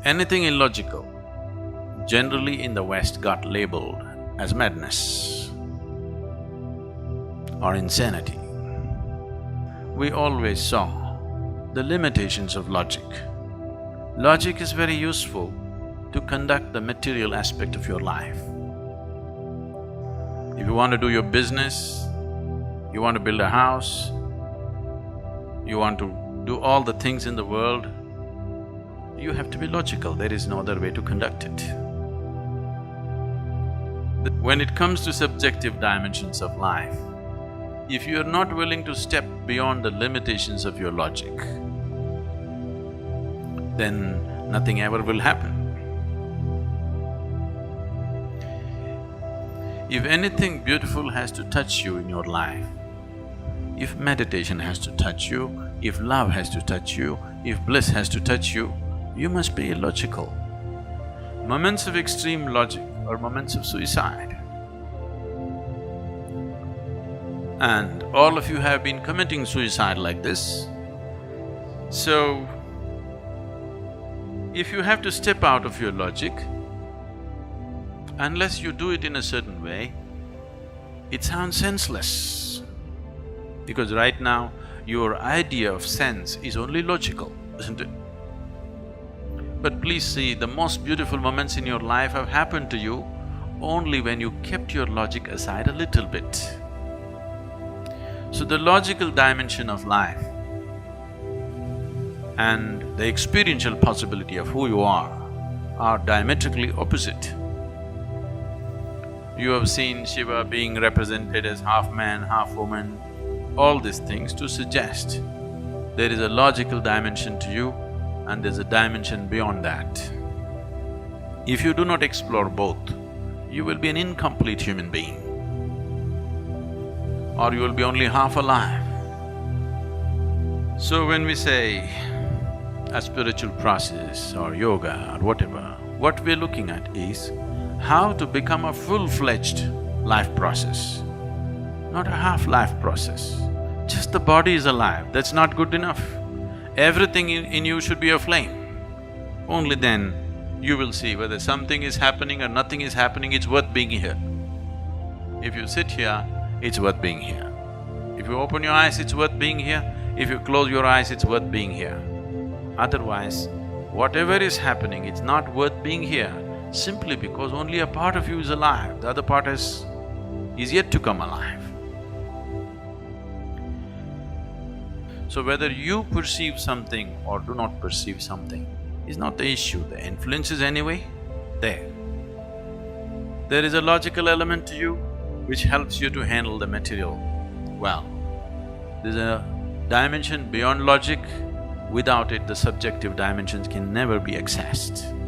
Anything illogical, generally in the West got labeled as madness or insanity. We always saw the limitations of logic. Logic is very useful to conduct the material aspect of your life. If you want to do your business, you want to build a house, you want to do all the things in the world, you have to be logical, there is no other way to conduct it. When it comes to subjective dimensions of life, if you are not willing to step beyond the limitations of your logic, then nothing ever will happen. If anything beautiful has to touch you in your life, if meditation has to touch you, if love has to touch you, if bliss has to touch you, you must be illogical. Moments of extreme logic are moments of suicide. And all of you have been committing suicide like this. So, if you have to step out of your logic, unless you do it in a certain way, it sounds senseless. Because right now, your idea of sense is only logical, isn't it? But please see, the most beautiful moments in your life have happened to you only when you kept your logic aside a little bit. So the logical dimension of life and the experiential possibility of who you are diametrically opposite. You have seen Shiva being represented as half man, half woman, all these things to suggest there is a logical dimension to you and there's a dimension beyond that. If you do not explore both, you will be an incomplete human being, or you will be only half alive. So when we say a spiritual process or yoga or whatever, what we're looking at is how to become a full-fledged life process, not a half-life process. Just the body is alive, that's not good enough. Everything in you should be aflame. Only then you will see whether something is happening or nothing is happening, it's worth being here. If you sit here, it's worth being here. If you open your eyes, it's worth being here. If you close your eyes, it's worth being here. Otherwise, whatever is happening, it's not worth being here simply because only a part of you is alive, the other part is yet to come alive. So whether you perceive something or do not perceive something is not the issue, the influence is anyway there. There is a logical element to you which helps you to handle the material well. There's a dimension beyond logic, without it the subjective dimensions can never be accessed.